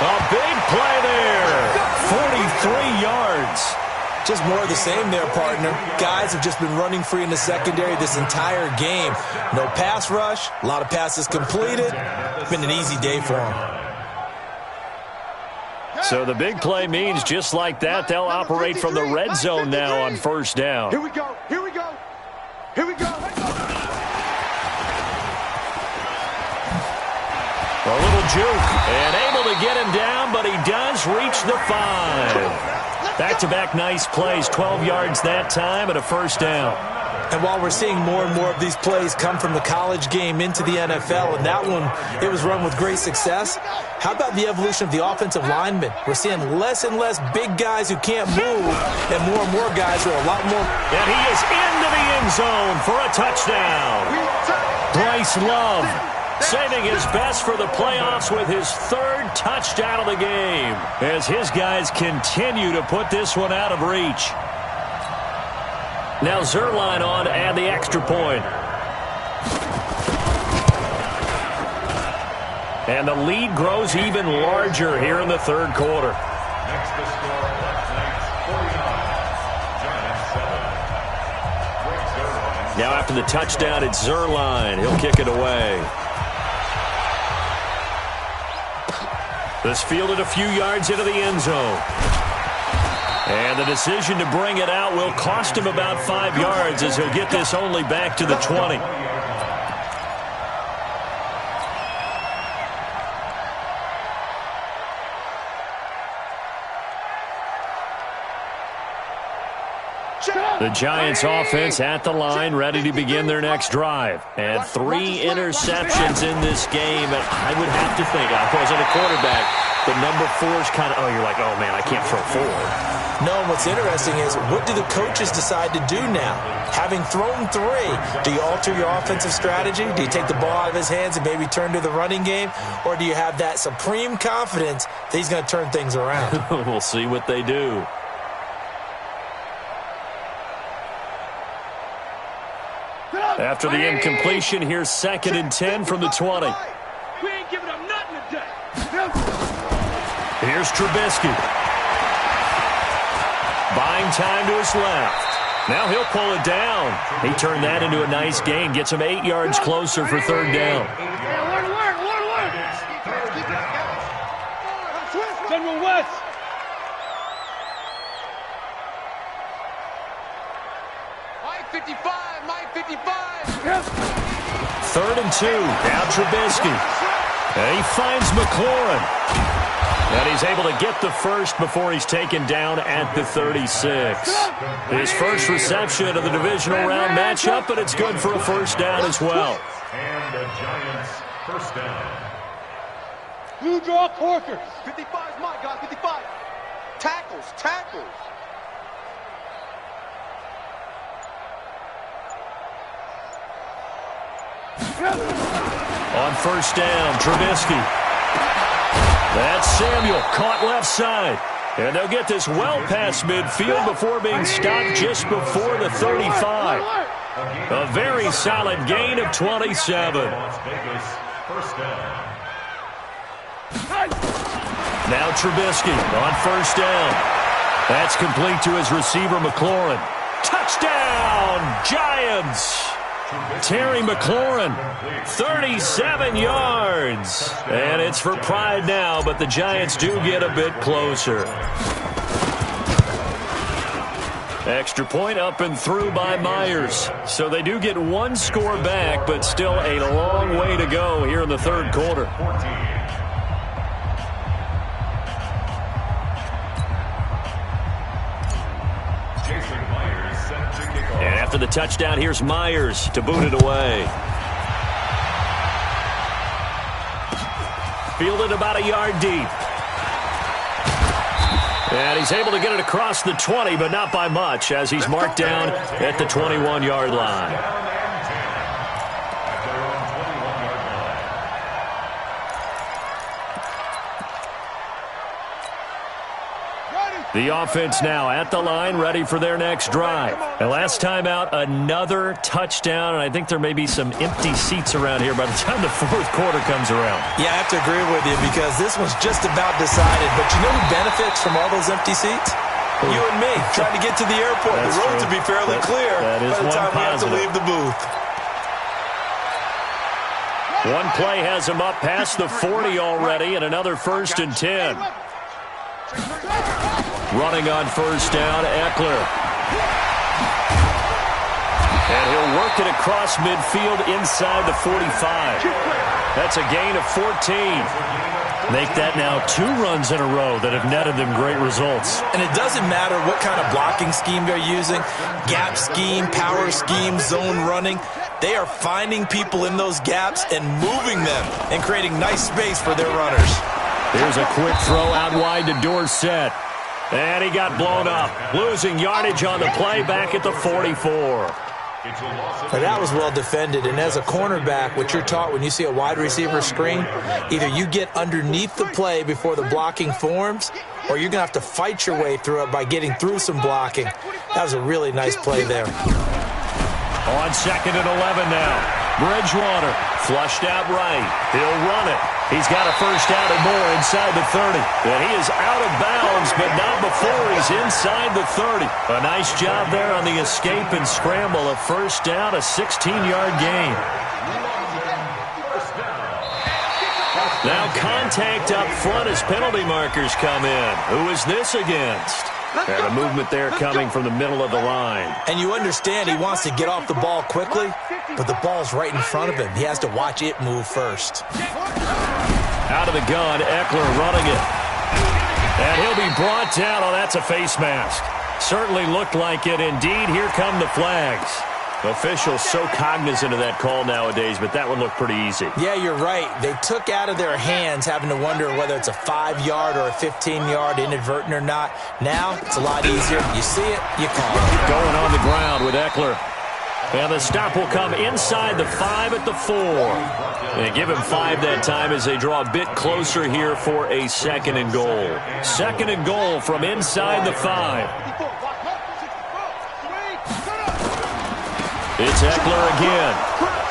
A big play there. 43 yards. Just more of the same there, partner. Guys have just been running free in the secondary this entire game. No pass rush, a lot of passes completed. Been an easy day for them. So the big play means just like that, they'll operate from the red zone now on first down. Here we go. Here we go. Here we go. A little juke, and able to get him down, but he does reach the 5. Back-to-back nice plays, 12 yards that time, and a first down. And while we're seeing more and more of these plays come from the college game into the NFL, and that one, it was run with great success, how about the evolution of the offensive linemen? We're seeing less and less big guys who can't move, and more guys who are a lot more. And he is into the end zone for a touchdown. Bryce Love saving his best for the playoffs with his 3rd touchdown of the game as his guys continue to put this one out of reach. Now Zerline on to add the extra point. And the lead grows even larger here in the 3rd quarter. Next to score last night's 49, Giants 7. Now after the touchdown, it's Zerline. He'll kick it away. This fielded a few yards into the end zone. And the decision to bring it out will cost him about 5 yards as he'll get this only back to the 20. The Giants offense at the line, ready to begin their next drive. And 3 interceptions in this game. And I would have to think, I wasn't a quarterback, but number 4 is kind of, oh, you're like, oh, man, I can't throw 4. No, what's interesting is what do the coaches decide to do now? Having thrown 3, do you alter your offensive strategy? Do you take the ball out of his hands and maybe turn to the running game? Or do you have that supreme confidence that he's going to turn things around? We'll see what they do. After the incompletion, here's 2nd and 10 from the 20. We ain't giving up nothing today. Here's Trubisky. Buying time to his left. Now he'll pull it down. He turned that into a nice gain. Gets him 8 yards closer for 3rd down. General West. Mike 55, Mike 55. 3rd and 2. Now Trubisky. And he finds McLaurin. And he's able to get the first before he's taken down at the 36. His first reception of the divisional round matchup, but it's good for a first down as well. And the Giants first down. Blue draw Corkers. 55 is mine, guys. 55. Tackles. On first down, Trubisky. That's Samuel, caught left side. And they'll get this well past midfield before being stopped just before the 35. A very solid gain of 27. First down. Now Trubisky on first down. That's complete to his receiver, McLaurin. Touchdown, Giants! Terry McLaurin, 37 yards. And it's for pride now, but the Giants do get a bit closer. Extra point up and through by Myers. So they do get one score back, but still a long way to go here in the third quarter. And after the touchdown, here's Myers to boot it away. Fielded about a yard deep. And he's able to get it across the 20, but not by much, as he's marked down at the 21-yard line. The offense now at the line, ready for their next drive. And last time out, another touchdown, and I think there may be some empty seats around here by the time the fourth quarter comes around. Yeah, I have to agree with you because this one's just about decided. But you know who benefits from all those empty seats? You and me, trying to get to the airport. That's the roads true. will be fairly clear by the time we have to leave the booth. One play has him up past the 40 already, and another 1st and 10. Running on first down, Eckler. And he'll work it across midfield inside the 45. That's a gain of 14. Make that now 2 runs in a row that have netted them great results. And it doesn't matter what kind of blocking scheme they're using, gap scheme, power scheme, zone running. They are finding people in those gaps and moving them and creating nice space for their runners. Here's a quick throw out wide to Dorsett. And he got blown up, losing yardage on the play back at the 44. But that was well defended, and as a cornerback, what you're taught when you see a wide receiver screen, either you get underneath the play before the blocking forms, or you're going to have to fight your way through it by getting through some blocking. That was a really nice play there. On 2nd and 11 now. Bridgewater flushed out right. He'll run it. He's got a first down and more inside the 30. And he is out of bounds, but not before he's inside the 30. A nice job there on the escape and scramble. A first down, a 16-yard gain. Now contact up front as penalty markers come in. Who is this against? And a movement there coming from the middle of the line. And you understand he wants to get off the ball quickly, but the ball's right in front of him. He has to watch it move first. Out of the gun, Eckler running it. And he'll be brought down. Oh, that's a face mask. Certainly looked like it. Indeed, here come the flags. Officials so cognizant of that call nowadays, but that one looked pretty easy. Yeah, you're right. They took out of their hands having to wonder whether it's a 5-yard or a 15-yard, inadvertent or not. Now, it's a lot easier. You see it, you call it. Going on the ground with Eckler. And the stop will come inside the 5 at the 4. They give him 5 that time as they draw a bit closer here for a 2nd and goal. 2nd and goal from inside the 5. It's Eckler again.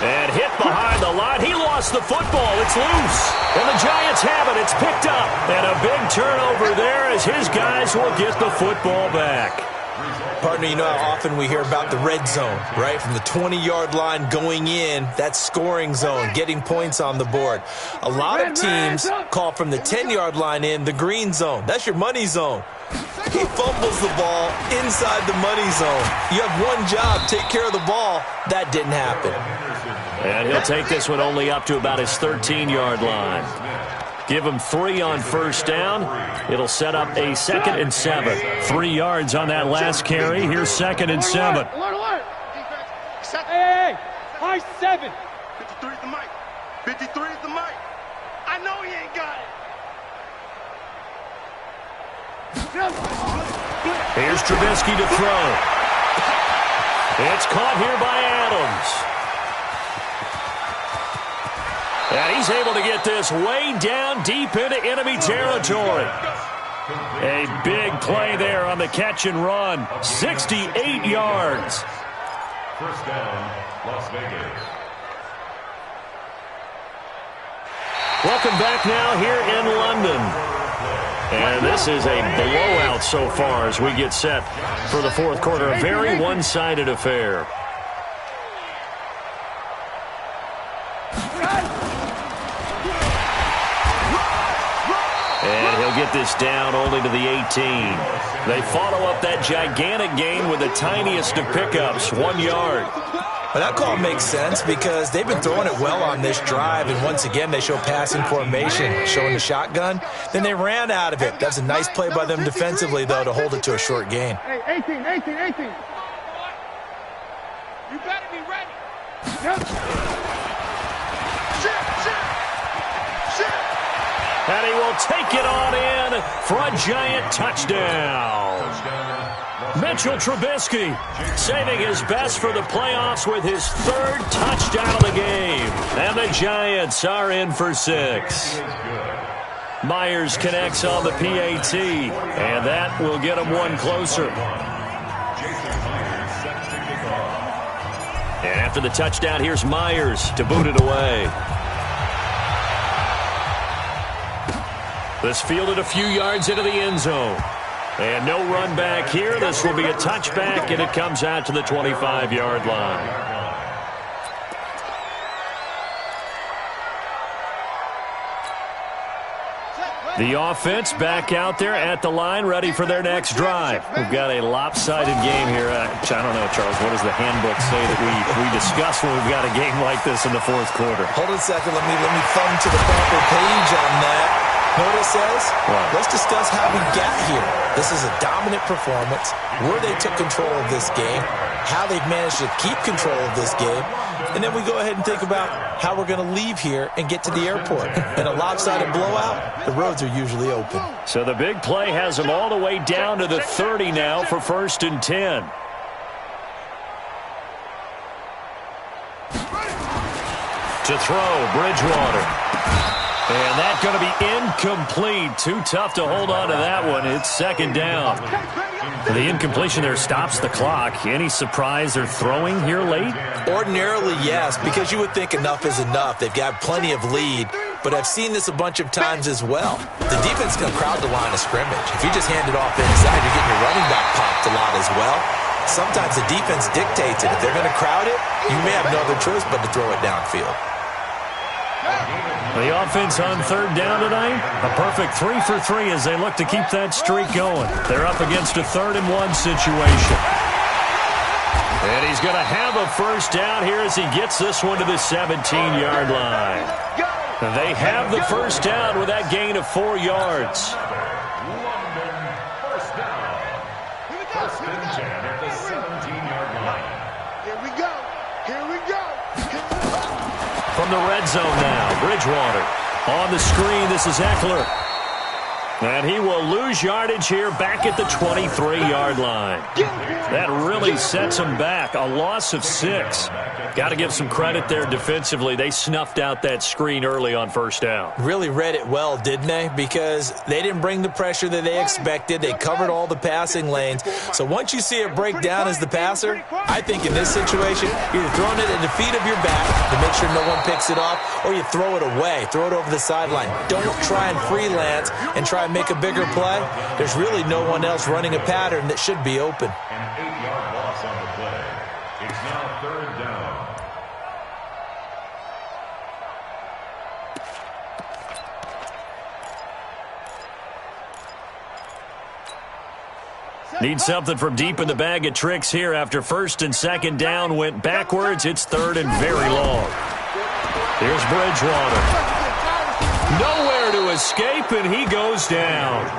And hit behind the line. He lost the football. It's loose. And the Giants have it. It's picked up. And a big turnover there as his guys will get the football back. Partner, you know how often we hear about the red zone, right? From the 20-yard line going in, that's scoring zone, getting points on the board. A lot of teams call from the 10-yard line in the green zone. That's your money zone. He fumbles the ball inside the money zone. You have one job, take care of the ball. That didn't happen. And he'll take this one only up to about his 13-yard line. Give him 3 on first down. It'll set up a 2nd and 7. 3 yards on that last carry. Here's 2nd and 7. Hey, high 7. 53 is the mic. 53 is the mic. I know he ain't got it. Here's Trubisky to throw. It's caught here by Adams. And he's able to get this way down deep into enemy territory. A big play there on the catch and run. 68 yards. First down, Las Vegas. Welcome back now here in London. And this is a blowout so far as we get set for the fourth quarter. A very one-sided affair. And he'll They'll get this down only to the 18. They follow up that gigantic gain with the tiniest of pickups, 1 yard. Well, that call makes sense because they've been throwing it well on this drive, and once again they show passing formation, showing the shotgun. Then they ran out of it. That's a nice play by them defensively, though, to hold it to a short gain. Hey, 18. You better be ready. Yep. Shit. And he will take it on in for a giant touchdown. Mitchell Trubisky saving his best for the playoffs with his 3rd touchdown of the game. And the Giants are in for 6. Myers connects on the PAT, and that will get him 1 closer. And after the touchdown, here's Myers to boot it away. This fielded a few yards into the end zone. And no run back here. This will be a touchback, and it comes out to the 25-yard line. The offense back out there at the line, ready for their next drive. We've got a lopsided game here. I don't know, Charles, what does the handbook say that we discuss when we've got a game like this in the 4th quarter? Hold it a second. Let me thumb to the proper page on that. Know what it says? What? Let's discuss how we got here. This is a dominant performance, where they took control of this game, how they've managed to keep control of this game, and then we go ahead and think about how we're going to leave here and get to the airport. In a lopsided blowout, the roads are usually open. So the big play has them all the way down to the 30 now for 1st and 10. To throw, Bridgewater. And that's going to be incomplete. Too tough to hold on to that one. It's 2nd down. The incompletion there stops the clock. Any surprise they're throwing here late? Ordinarily, yes, because you would think enough is enough. They've got plenty of lead, but I've seen this a bunch of times as well. The defense is going to crowd the line of scrimmage. If you just hand it off inside, you're getting your running back popped a lot as well. Sometimes the defense dictates it. If they're going to crowd it, you may have no other choice but to throw it downfield. The offense on 3rd down tonight, a perfect 3 for 3 as they look to keep that streak going. They're up against a 3rd and 1 situation. And he's going to have a 1st down here as he gets this one to the 17-yard line. They have the 1st down with that gain of 4 yards. First down. 1st and 10 at the 17-yard line. Here we go. From the red zone now, Bridgewater. On the screen, this is Eckler. And he will lose yardage here back at the 23-yard line. That really sets him back. A loss of 6. Got to give some credit there defensively. They snuffed out that screen early on 1st down. Really read it well, didn't they? Because they didn't bring the pressure that they expected. They covered all the passing lanes. So once you see it break down as the passer, I think in this situation, you're either throwing it at the feet of your back to make sure no one picks it off, or you throw it away, throw it over the sideline. Don't try and freelance and try and make a bigger play. There's really no one else running a pattern that should be open. An 8-yard loss on the play. It's now 3rd down. Need something from deep in the bag of tricks here after 1st and 2nd down went backwards. It's 3rd and very long. Here's Bridgewater. Nowhere to escape, and he goes down.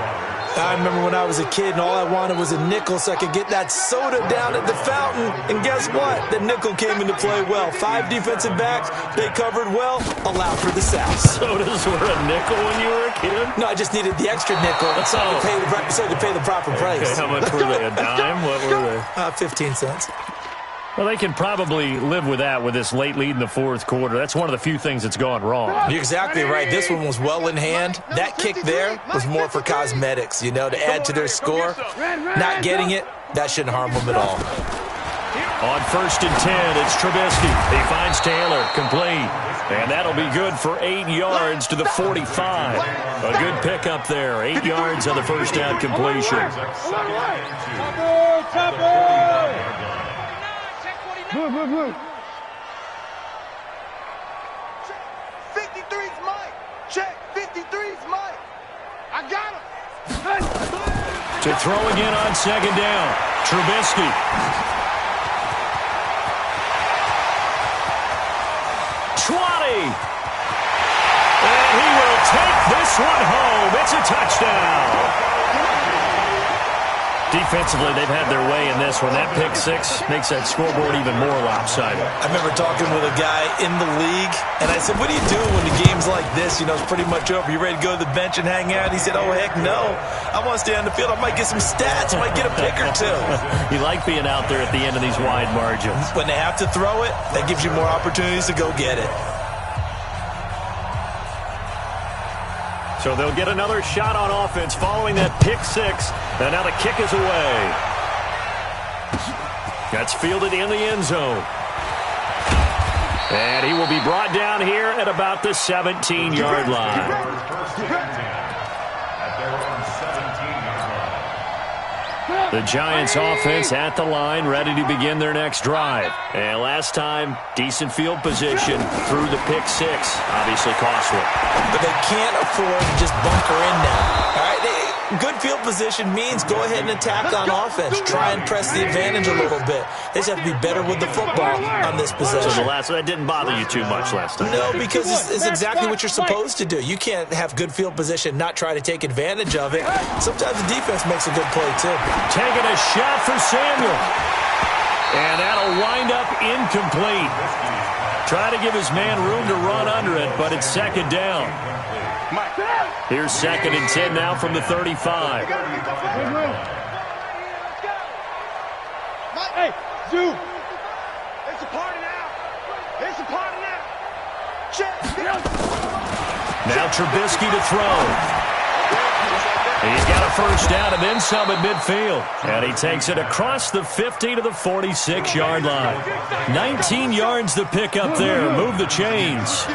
I remember when I was a kid and all I wanted was a nickel so I could get that soda down at the fountain. And guess what? The nickel came into play well. 5 defensive backs, they covered well, allowed for the sacks. Sodas were a nickel when you were a kid? No, I just needed the extra nickel so I could pay the proper price. Okay, how much were they? A dime? What were they? 15 cents. Well, they can probably live with that with this late lead in the 4th quarter. That's one of the few things that's gone wrong. You're exactly right. This one was well in hand. That kick there was more for cosmetics, you know, to add to their score. Not getting it, that shouldn't harm them at all. On 1st and 10, it's Trubisky. He finds Taylor, complete. And that'll be good for 8 yards to the 45. A good pickup there. 8 yards on the 1st down completion. Move. 53's Mike. Check. 53's Mike. I got him. To throw again on second down. Trubisky. And he will take this one home. It's a touchdown. Defensively, they've had their way in this one. That pick six makes that scoreboard even more lopsided. I remember talking with a guy in the league, and I said, what do you do when the game's like this? You know, it's pretty much over. You ready to go to the bench and hang out? He said, oh, heck no. I want to stay on the field. I might get some stats. I might get a pick or two. You like being out there at the end of these wide margins. When they have to throw it, that gives you more opportunities to go get it. So they'll get another shot on offense following that pick six. And now the kick is away. That's fielded in the end zone. And he will be brought down here at about the 17-yard line. The Giants offense at the line, ready to begin their next drive. And last time, decent field position through the pick six. Obviously costly. But they can't afford to just bunker in now. All right, good field position means go ahead and attack on offense. Try and press the advantage a little bit. They just have to be better with the football on this possession. So that didn't bother you too much last time? No, because it's exactly what you're supposed to do. You can't have good field position, not try to take advantage of it. Sometimes the defense makes a good play, too. Taking a shot for Samuel. And that'll wind up incomplete. Try to give his man room to run under it, but it's second down. Here's second and 10 now from the 35. Hey, Zoo. It's a party now. It's a party now. Check. Now Trubisky to throw. He's got a first down and then some at midfield. And he takes it across the 50 to the 46-yard line. 19 yards to pick up there. Move the chains.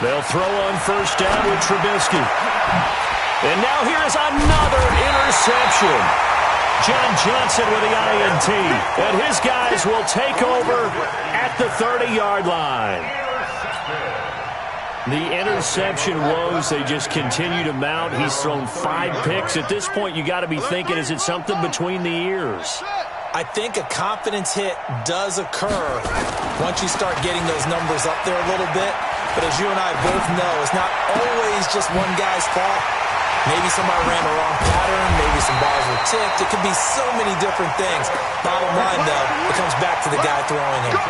They'll throw on first down with Trubisky. And now here's another interception. John Johnson with the INT. And his guys will take over at the 30-yard line. The interception woes, they just continue to mount. He's thrown 5 picks. At this point, you got to be thinking, is it something between the ears? I think a confidence hit does occur once you start getting those numbers up there a little bit. But as you and I both know, it's not always just one guy's fault. Maybe somebody ran the wrong pattern. Maybe some balls were tipped. It could be so many different things. Bottom line, though, it comes back to the guy throwing them.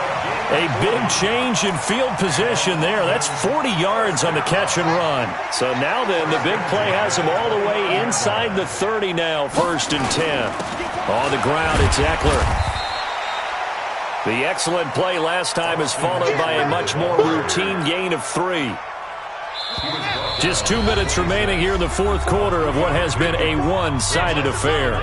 A big change in field position there. That's 40 yards on the catch and run. So now then, the big play has him all the way inside the 30 now, first and 10. On the ground, it's Eckler. The excellent play last time is followed by a much more routine gain of 3. Just 2 minutes remaining here in the fourth quarter of what has been a one-sided affair.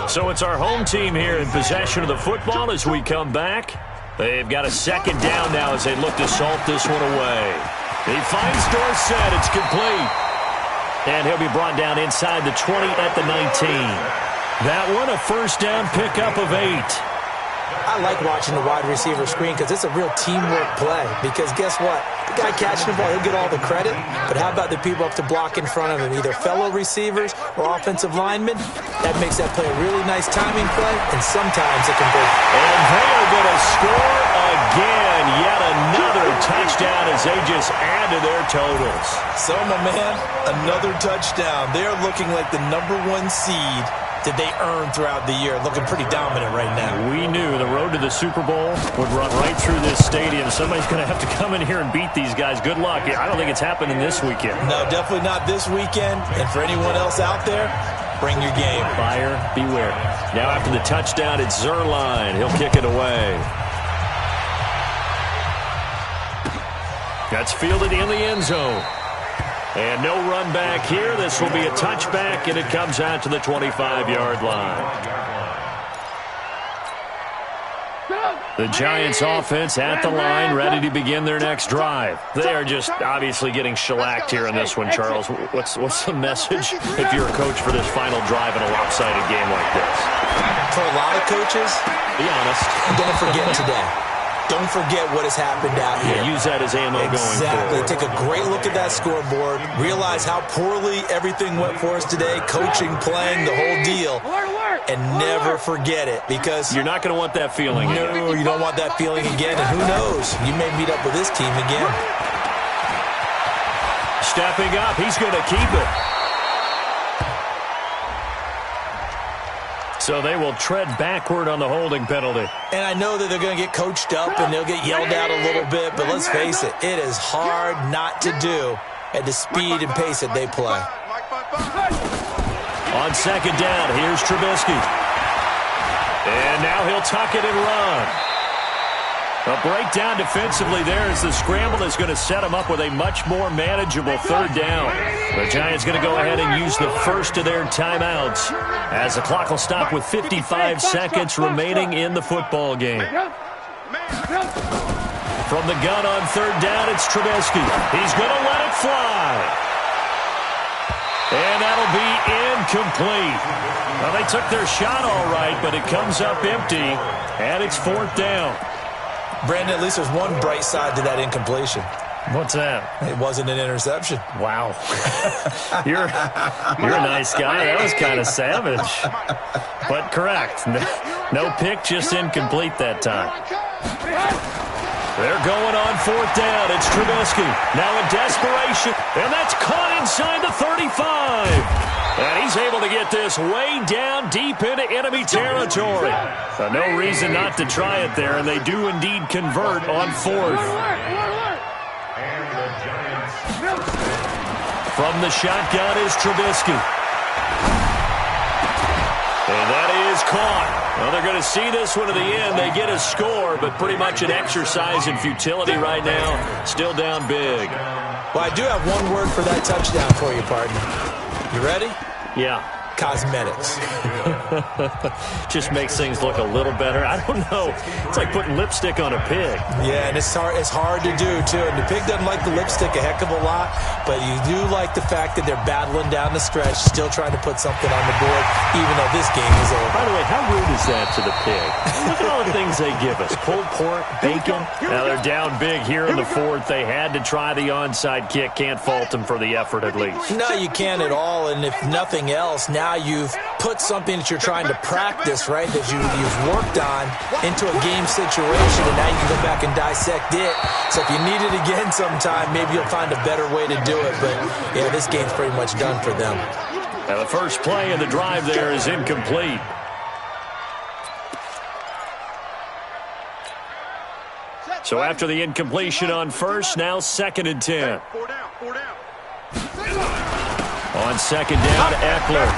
So it's our home team here in possession of the football as we come back. They've got a second down now as they look to salt this one away. He finds Dorsett. It's complete. And he'll be brought down inside the 20 at the 19. That one a first down pickup of 8. I like watching the wide receiver screen because it's a real teamwork play. Because guess what? The guy catching the ball, he'll get all the credit. But how about the people up to block in front of him, either fellow receivers or offensive linemen? That makes that play a really nice timing play, and sometimes it can break. And they are going to score again. Yet another touchdown as they just add to their totals. So, my man, another touchdown. They're looking like the #1 seed that they earned throughout the year. Looking pretty dominant right now. We knew the road to the Super Bowl would run right through this stadium. Somebody's going to have to come in here and beat these guys. Good luck. I don't think it's happening this weekend. No, definitely not this weekend. And for anyone else out there, bring your game. Buyer beware. Now after the touchdown, it's Zuerlein. He'll kick it away. That's fielded in the end zone. And no run back here. This will be a touchback, and it comes out to the 25-yard line. The Giants offense at the line, ready to begin their next drive. They are just obviously getting shellacked here in this one, Charles. What's the message if you're a coach for this final drive in a lopsided game like this? For a lot of coaches, be honest. don't forget today. don't forget what has happened out here. Yeah, use that as ammo going forward. Take a great look at that scoreboard. Realize how poorly everything went for us today. Coaching, playing, the whole deal. And never forget it, because you're not going to want that feeling again. No, you don't want that feeling again. And who knows? You may meet up with this team again. Stepping up, he's going to keep it. So they will tread backward on the holding penalty. And I know that they're going to get coached up and they'll get yelled at a little bit, but let's face it, it is hard not to do at the speed and pace that they play. On second down, here's Trubisky. And now he'll tuck it and run. A breakdown defensively there as the scramble is going to set him up with a much more manageable third down. The Giants going to go ahead and use the first of their timeouts as the clock will stop with 55 seconds remaining in the football game. From the gun on third down, it's Trubisky. He's going to let it fly. And that'll be incomplete. Well, they took their shot all right, but it comes up empty, and it's fourth down. Brandon, at least there's one bright side to that incompletion. What's that? It wasn't an interception. Wow. You're a nice guy. That was kind of savage. But correct. No pick, just incomplete that time. They're going on fourth down. It's Trubisky. Now in desperation. And that's caught inside the 35. And he's able to get this way down deep into enemy territory. So no reason not to try it there, and they do indeed convert on fourth. From the shotgun is Trubisky. And that is caught. Well, they're going to see this one to the end. They get a score, but pretty much an exercise in futility right now. Still down big. Well, I do have one word for that touchdown for you, partner. You ready? Yeah. Cosmetics. Just makes things look a little better. I don't know. It's like putting lipstick on a pig. Yeah, and it's hard to do, too. And the pig doesn't like the lipstick a heck of a lot, but you do like the fact that they're battling down the stretch, still trying to put something on the board, even though this game is over. By the way, how rude is that to the pig? Look at all the things they give us. Pulled pork, bacon. Now they're down big here in the fourth. They had to try the onside kick. Can't fault them for the effort, at least. No, you can't at all. And if nothing else, now you've put something that you're trying to practice, right, that you've worked on into a game situation, and now you can go back and dissect it. So if you need it again sometime, maybe you'll find a better way to do it. But, yeah, this game's pretty much done for them. Now the first play in the drive there is incomplete. So after the incompletion on first, now second and 10. On second down, Eckler.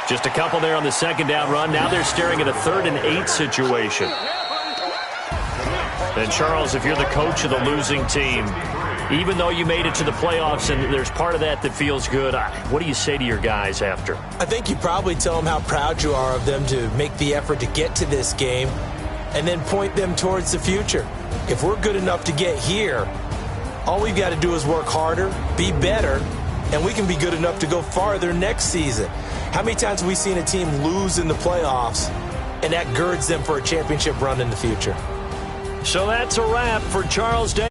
Just a couple there on the second down run. Now they're staring at a 3rd and 8 situation. And Charles, if you're the coach of the losing team, even though you made it to the playoffs and there's part of that feels good, what do you say to your guys after? I think you probably tell them how proud you are of them to make the effort to get to this game and then point them towards the future. If we're good enough to get here, all we've got to do is work harder, be better, and we can be good enough to go farther next season. How many times have we seen a team lose in the playoffs, and that girds them for a championship run in the future? So that's a wrap for Charles Day.